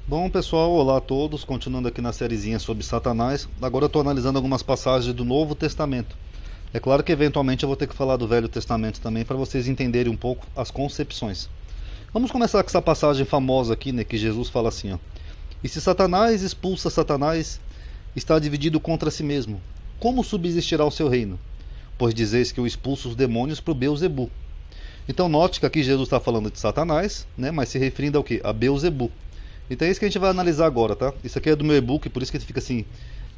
Bom pessoal, olá a todos, continuando aqui na sériezinha sobre Satanás. Agora eu estou analisando algumas passagens do Novo Testamento. É claro que eventualmente eu vou ter que falar do Velho Testamento também para vocês entenderem um pouco as concepções. Vamos começar com essa passagem famosa aqui, né, que Jesus fala assim, ó. E se Satanás expulsa Satanás, está dividido contra si mesmo. Como subsistirá o seu reino? Pois dizeis que eu expulso os demônios para o Beelzebu. Então note que aqui Jesus está falando de Satanás, né, mas se referindo ao quê? A Beelzebu. Então é isso que a gente vai analisar agora, tá? Isso aqui é do meu e-book, por isso que ele fica assim,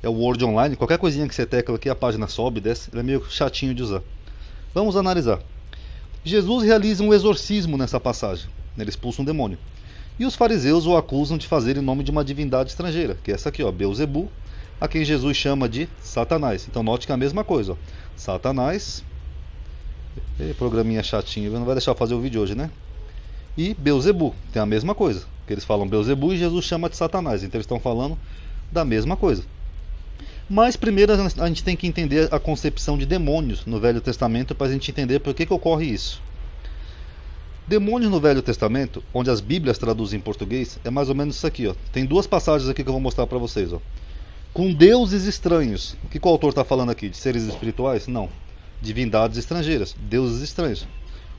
é o Word Online. Qualquer coisinha que você tecla aqui, a página sobe, desce, ele é meio chatinho de usar. Vamos analisar. Jesus realiza um exorcismo nessa passagem, ele expulsa um demônio. E os fariseus o acusam de fazer em nome de uma divindade estrangeira, que é essa aqui, ó, Beelzebu, a quem Jesus chama de Satanás. Então note que é a mesma coisa, ó. Satanás, programinha chatinho, não vai deixar eu fazer o vídeo hoje, né? E Beelzebu, tem a mesma coisa, que eles falam Beelzebu e Jesus chama de Satanás, então eles estão falando da mesma coisa. Mas primeiro a gente tem que entender a concepção de demônios no Velho Testamento para a gente entender por que ocorre isso. Demônios no Velho Testamento, onde as Bíblias traduzem em português, é mais ou menos isso aqui, ó. Tem duas passagens aqui que eu vou mostrar para vocês, ó. Com deuses estranhos. O que o autor está falando aqui? De seres espirituais? Não. Divindades estrangeiras, deuses estranhos.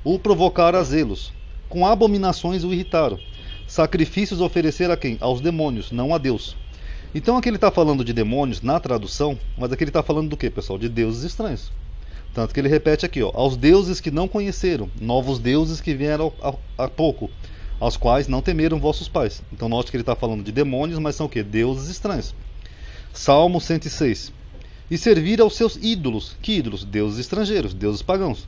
O provocar a zelos. Com abominações o irritaram. Sacrifícios oferecer a quem? Aos demônios, não a Deus. Então aqui ele está falando de demônios na tradução, mas aqui ele está falando do que, pessoal? De deuses estranhos. Tanto que ele repete aqui, ó, aos deuses que não conheceram, novos deuses que vieram há pouco, aos quais não temeram vossos pais. Então note que ele está falando de demônios, mas são o que? Deuses estranhos. Salmo 106. E servir aos seus ídolos. Que ídolos? Deuses estrangeiros, deuses pagãos,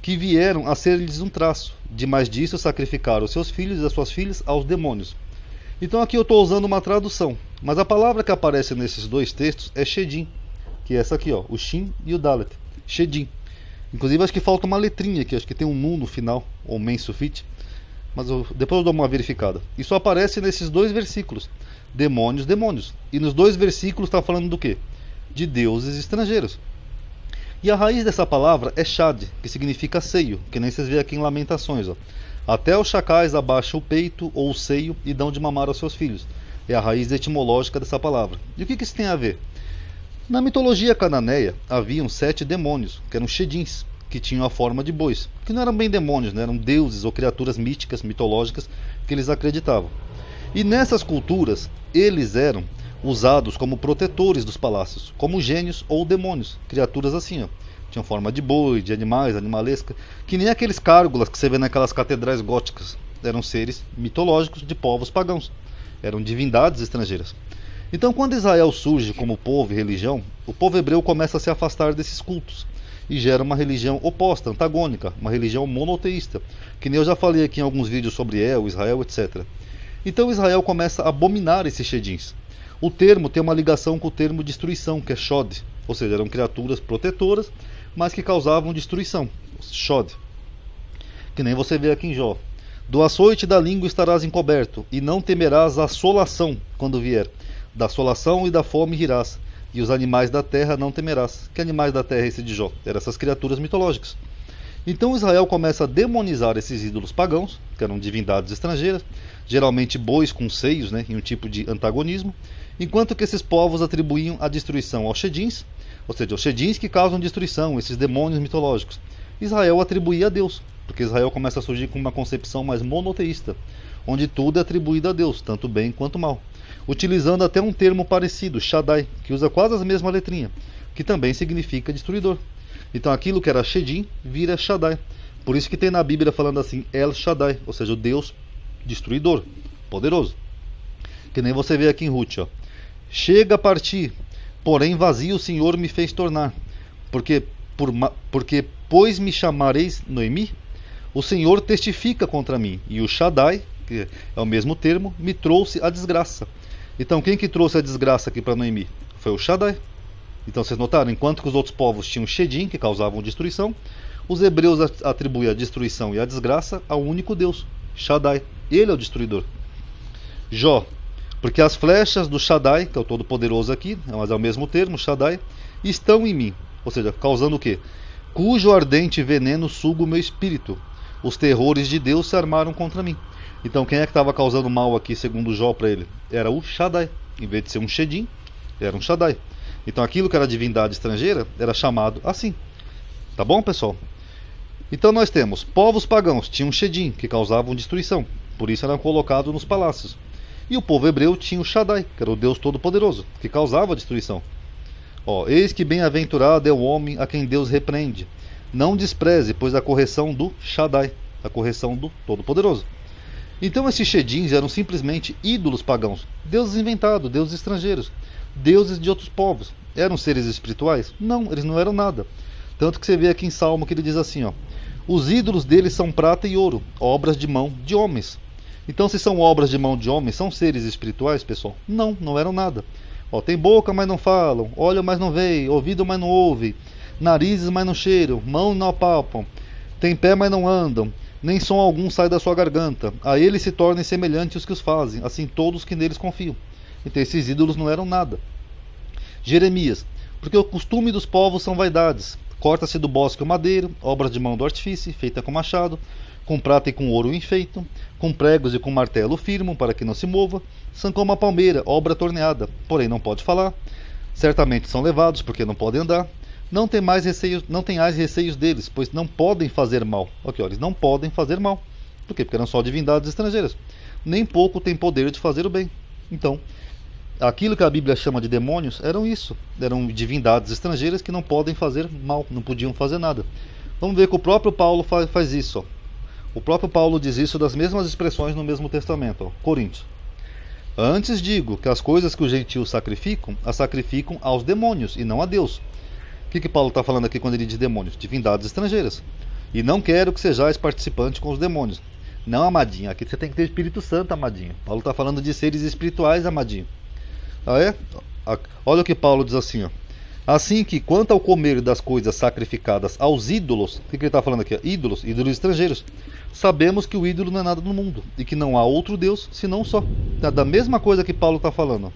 que vieram a ser-lhes um traço. Demais disso, sacrificaram os seus filhos e as suas filhas aos demônios. Então aqui eu estou usando uma tradução, mas a palavra que aparece nesses dois textos é Shedim, que é essa aqui, ó, o Shin e o Dalet. Shedim. Inclusive acho que falta uma letrinha aqui, acho que tem um Nu no final, ou Men Sufit, mas depois eu dou uma verificada. Isso aparece nesses dois versículos, demônios, demônios. E nos dois versículos está falando do quê? De deuses estrangeiros. E a raiz dessa palavra é Shad, que significa seio, que nem vocês veem aqui em Lamentações, ó. Até os chacais abaixam o peito ou o seio e dão de mamar aos seus filhos. É a raiz etimológica dessa palavra. E o que isso tem a ver? Na mitologia cananeia, haviam 7 demônios, que eram Shedins, que tinham a forma de bois. Que não eram bem demônios, né? Eram deuses ou criaturas místicas, mitológicas, que eles acreditavam. E nessas culturas, eles eram usados como protetores dos palácios, como gênios ou demônios, criaturas assim, ó. Tinham forma de boi, de animais, animalesca, que nem aqueles cárgulas que você vê naquelas catedrais góticas. Eram seres mitológicos de povos pagãos, eram divindades estrangeiras. Então quando Israel surge como povo e religião, o povo hebreu começa a se afastar desses cultos e gera uma religião oposta, antagônica, uma religião monoteísta, que nem eu já falei aqui em alguns vídeos sobre Israel, etc. Então Israel começa a abominar esses shedins. O termo tem uma ligação com o termo destruição, que é Shod, ou seja, eram criaturas protetoras, mas que causavam destruição, Shod. Que nem você vê aqui em Jó. Do açoite da língua estarás encoberto, e não temerás a assolação quando vier. Da assolação e da fome rirás, e os animais da terra não temerás. Que animais da terra é esse de Jó? Eram essas criaturas mitológicas. Então Israel começa a demonizar esses ídolos pagãos, que eram divindades estrangeiras, geralmente bois com seios, né, em um tipo de antagonismo, enquanto que esses povos atribuíam a destruição aos Shedins, ou seja, aos Shedins que causam destruição, esses demônios mitológicos. Israel atribuía a Deus, porque Israel começa a surgir com uma concepção mais monoteísta, onde tudo é atribuído a Deus, tanto bem quanto mal, utilizando até um termo parecido, Shaddai, que usa quase a mesma letrinha, que também significa destruidor. Então aquilo que era Shedim vira Shaddai. Por isso que tem na Bíblia falando assim, El Shaddai, ou seja, o Deus destruidor, poderoso. Que nem você vê aqui em Ruth, ó. Chega a partir, porém vazio o Senhor me fez tornar, porque pois me chamareis Noemi, o Senhor testifica contra mim, e o Shaddai, que é o mesmo termo, me trouxe a desgraça. Então quem que trouxe a desgraça aqui para Noemi? Foi o Shaddai. Então vocês notaram, enquanto que os outros povos tinham Shedim, que causavam destruição, os hebreus atribuem a destruição e a desgraça ao único Deus, Shaddai. Ele é o destruidor. Jó. Porque as flechas do Shaddai, que é o Todo-Poderoso aqui, mas é o mesmo termo, Shaddai, estão em mim. Ou seja, causando o quê? Cujo ardente veneno suga o meu espírito. os terrores de Deus se armaram contra mim. Então quem é que estava causando mal aqui, segundo Jó, para ele? Era o Shaddai. Em vez de ser um Shedim, era um Shaddai. Então aquilo que era divindade estrangeira era chamado assim. Tá bom, pessoal? Então nós temos povos pagãos, tinham Shedim, que causavam destruição. Por isso eram colocados nos palácios. E o povo hebreu tinha o Shaddai, que era o Deus Todo-Poderoso, que causava destruição. Eis que bem-aventurado é o homem a quem Deus repreende. Não despreze, pois a correção do Shaddai, a correção do Todo-Poderoso. Então esses Shedins eram simplesmente ídolos pagãos, deuses inventados, deuses estrangeiros, deuses de outros povos. Eram seres espirituais? Não, eles não eram nada. Tanto que você vê aqui em Salmo que ele diz assim, os ídolos deles são prata e ouro, obras de mão de homens. Então se são obras de mão de homens, são seres espirituais, pessoal? Não, não eram nada. Tem boca, mas não falam, olho, mas não veem, ouvido, mas não ouvem, narizes, mas não cheiram, mão não apalpam, tem pé, mas não andam, nem som algum sai da sua garganta. A eles se tornem semelhantes os que os fazem, assim todos que neles confiam. Então esses ídolos não eram nada. Jeremias, porque o costume dos povos são vaidades. Corta-se do bosque o madeiro, obras de mão do artífice, feita com machado, com prata e com ouro o enfeitam, com pregos e com martelo firmam, para que não se mova. São como a palmeira, obra torneada, porém não pode falar. Certamente são levados, porque não podem andar. Não tenhais receios deles, pois não podem fazer mal. Eles não podem fazer mal. Por quê? Porque eram só divindades estrangeiras. Nem pouco têm poder de fazer o bem. Então, aquilo que a Bíblia chama de demônios eram isso. Eram divindades estrangeiras que não podem fazer mal, não podiam fazer nada. Vamos ver que o próprio Paulo faz isso. O próprio Paulo diz isso das mesmas expressões no mesmo testamento. Coríntios. Antes digo que as coisas que os gentios sacrificam, as sacrificam aos demônios e não a Deus. O que Paulo está falando aqui quando ele diz demônios? Divindades estrangeiras. E não quero que sejais participantes com os demônios. Não, amadinho. Aqui você tem que ter Espírito Santo, amadinho. Paulo está falando de seres espirituais, amadinho. Olha o que Paulo diz assim, assim que quanto ao comer das coisas sacrificadas aos ídolos, o que ele está falando aqui? Ídolos estrangeiros. Sabemos que o ídolo não é nada no mundo e que não há outro Deus senão só. É da mesma coisa que Paulo está falando.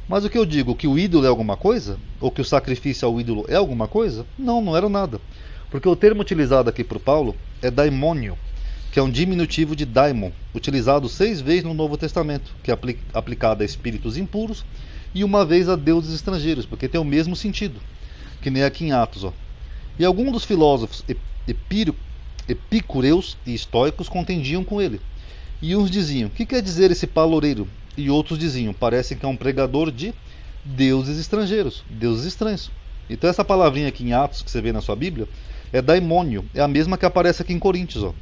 Mas o que eu digo? Que o ídolo é alguma coisa? Ou que o sacrifício ao ídolo é alguma coisa? Não, não era nada. Porque o termo utilizado aqui por Paulo é daimônio, que é um diminutivo de daimon, utilizado 6 vezes no Novo Testamento, que é aplicado a espíritos impuros e uma vez a deuses estrangeiros, porque tem o mesmo sentido, que nem aqui em Atos. E alguns dos filósofos epicureus e estoicos contendiam com ele. E uns diziam, o que quer dizer esse paloureiro? E outros diziam, parece que é um pregador de deuses estrangeiros, deuses estranhos. Então essa palavrinha aqui em Atos, que você vê na sua Bíblia, é daimônio, é a mesma que aparece aqui em Coríntios.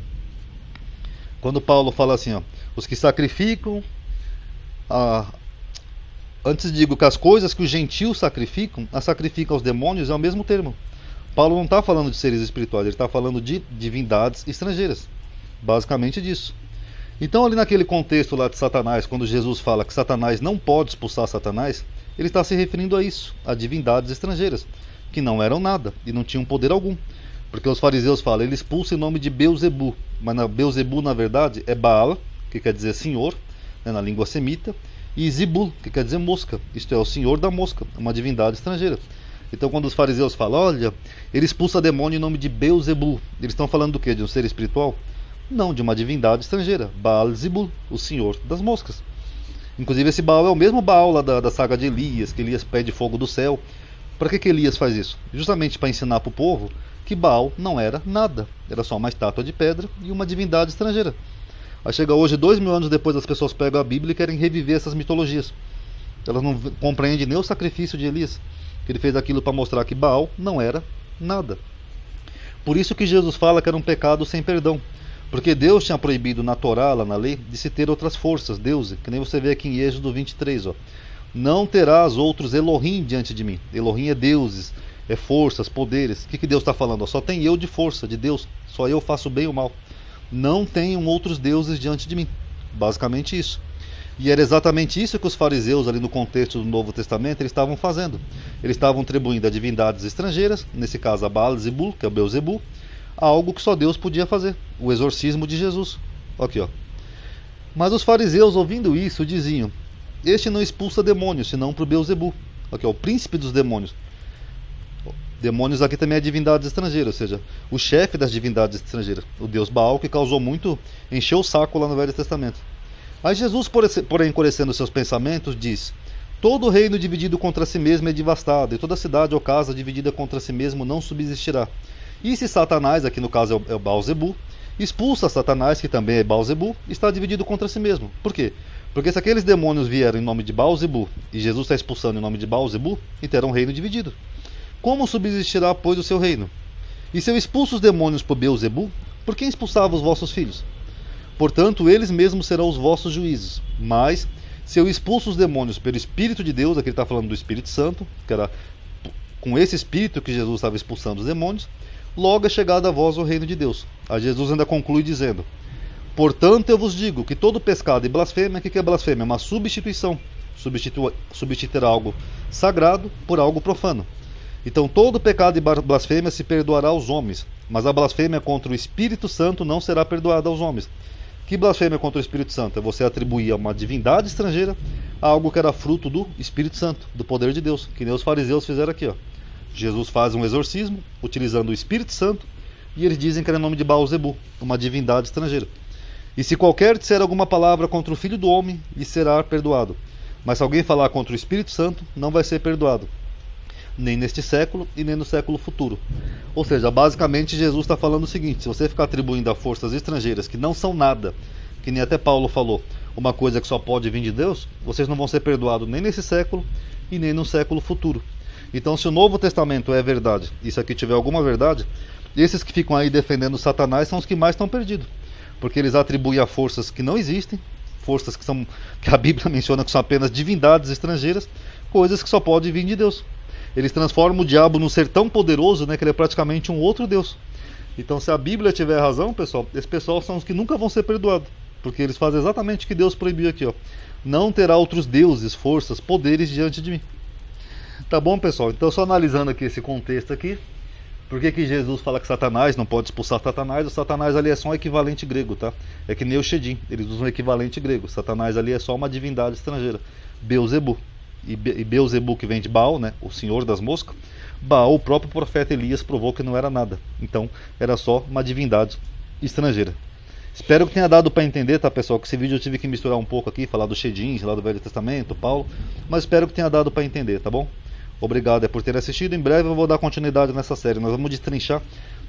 Quando Paulo fala assim, os que sacrificam, antes digo que as coisas que os gentios sacrificam, as sacrificam aos demônios, é o mesmo termo. Paulo não está falando de seres espirituais, ele está falando de divindades estrangeiras. Basicamente disso. Então ali naquele contexto lá de Satanás, quando Jesus fala que Satanás não pode expulsar Satanás, ele está se referindo a isso, a divindades estrangeiras, que não eram nada e não tinham poder algum. Porque os fariseus falam, ele expulsa em nome de Beuzebu, mas Beuzebu na verdade é Baal, que quer dizer senhor, na língua semita, e Zibul, que quer dizer mosca, isto é, o senhor da mosca, uma divindade estrangeira. Então quando os fariseus falam, olha, ele expulsa demônio em nome de Beuzebu, eles estão falando do quê? De um ser espiritual? Não, de uma divindade estrangeira, Baal Zibul, o senhor das moscas. Inclusive esse Baal é o mesmo Baal lá da saga de Elias, que Elias pede fogo do céu. Para que Elias faz isso? Justamente para ensinar para o povo que Baal não era nada, era só uma estátua de pedra e uma divindade estrangeira. Aí chega hoje, 2000 anos depois, as pessoas pegam a Bíblia e querem reviver essas mitologias. Elas não compreendem nem o sacrifício de Elias, que ele fez aquilo para mostrar que Baal não era nada. Por isso que Jesus fala que era um pecado sem perdão. Porque Deus tinha proibido na Torá, lá na lei, de se ter outras forças, deuses, que nem você vê aqui em Êxodo 23. Não terás outros Elohim diante de mim. Elohim é deuses, é forças, poderes. O que Deus está falando? Só tem eu de força, de Deus. Só eu faço bem ou mal. Não tenham outros deuses diante de mim. Basicamente isso. E era exatamente isso que os fariseus, ali no contexto do Novo Testamento, eles estavam fazendo. Eles estavam atribuindo a divindades estrangeiras, nesse caso a Baal Zebul, que é o Beuzebu, algo que só Deus podia fazer, o exorcismo de Jesus. Aqui, Mas os fariseus, ouvindo isso, diziam, este não expulsa demônios, senão para o Beuzebu, aqui, o príncipe dos demônios. Demônios aqui também é divindades estrangeiras, ou seja, o chefe das divindades estrangeiras, o deus Baal, que causou muito, encheu o saco lá no Velho Testamento. Aí Jesus, porém, encurecendo seus pensamentos, diz: todo reino dividido contra si mesmo é devastado, e toda cidade ou casa dividida contra si mesmo não subsistirá. E se Satanás, aqui no caso é o Baal-Zebu, expulsa Satanás, que também é Baal-Zebu, está dividido contra si mesmo. Por quê? Porque se aqueles demônios vieram em nome de Baal-Zebu, e Jesus está expulsando em nome de Baal-Zebu, então era um reino dividido. Como subsistirá, pois, o seu reino? E se eu expulso os demônios por Beelzebu, por quem expulsava os vossos filhos? Portanto, eles mesmos serão os vossos juízes. Mas, se eu expulso os demônios pelo Espírito de Deus, aqui ele está falando do Espírito Santo, que era com esse Espírito que Jesus estava expulsando os demônios, logo é chegado a vós o reino de Deus. Aí Jesus ainda conclui dizendo: portanto, eu vos digo que todo pecado e blasfêmia, o que é blasfêmia? É uma substituição. Substituir algo sagrado por algo profano. Então todo pecado e blasfêmia se perdoará aos homens, mas a blasfêmia contra o Espírito Santo não será perdoada aos homens. Que blasfêmia contra o Espírito Santo? É você atribuir a uma divindade estrangeira algo que era fruto do Espírito Santo, do poder de Deus, que nem os fariseus fizeram aqui. Jesus faz um exorcismo utilizando o Espírito Santo e eles dizem que era em nome de Baal-Zebu, uma divindade estrangeira. E se qualquer disser alguma palavra contra o Filho do Homem, lhe será perdoado. Mas se alguém falar contra o Espírito Santo, não vai ser perdoado, nem neste século e nem no século futuro. Ou seja, basicamente Jesus está falando o seguinte: se você ficar atribuindo a forças estrangeiras que não são nada, que nem até Paulo falou, uma coisa que só pode vir de Deus, vocês não vão ser perdoados nem nesse século e nem no século futuro. Então, se o Novo Testamento é verdade, e se aqui tiver alguma verdade, esses que ficam aí defendendo Satanás são os que mais estão perdidos, porque eles atribuem a forças que não existem, forças que a Bíblia menciona que são apenas divindades estrangeiras, coisas que só podem vir de Deus. Eles transformam o diabo num ser tão poderoso, né, que ele é praticamente um outro Deus. Então, se a Bíblia tiver razão, pessoal, esse pessoal são os que nunca vão ser perdoados, porque eles fazem exatamente o que Deus proibiu aqui, ó: não terá outros deuses, forças, poderes diante de mim. Tá bom, pessoal? Então, só analisando aqui esse contexto aqui, por que Jesus fala que Satanás não pode expulsar Satanás? O Satanás ali é só um equivalente grego, tá? É que nem o Shedim, eles usam um equivalente grego. Satanás ali é só uma divindade estrangeira, Beelzebu. E Beelzebu, que vem de Baal, né, o senhor das moscas. Baal, o próprio profeta Elias provou que não era nada. Então, era só uma divindade estrangeira. Espero que tenha dado para entender, tá, pessoal? Que esse vídeo eu tive que misturar um pouco aqui, falar do Shedim, falar do Velho Testamento, Paulo. Mas espero que tenha dado para entender, tá bom? Obrigado por ter assistido. Em breve eu vou dar continuidade nessa série. Nós vamos destrinchar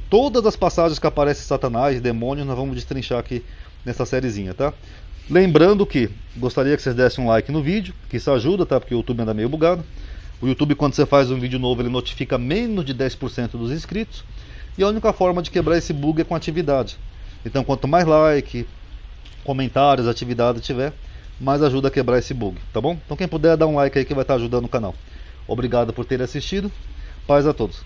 todas as passagens que aparecem Satanás, demônios, nós vamos destrinchar aqui nessa sériezinha, tá? Lembrando que gostaria que vocês dessem um like no vídeo, que isso ajuda, tá? Porque o YouTube anda meio bugado. O YouTube, quando você faz um vídeo novo, ele notifica menos de 10% dos inscritos. E a única forma de quebrar esse bug é com atividade. Então, quanto mais like, comentários, atividade tiver, mais ajuda a quebrar esse bug, tá bom? Então, quem puder, dá um like aí que vai estar ajudando o canal. Obrigado por ter assistido. Paz a todos.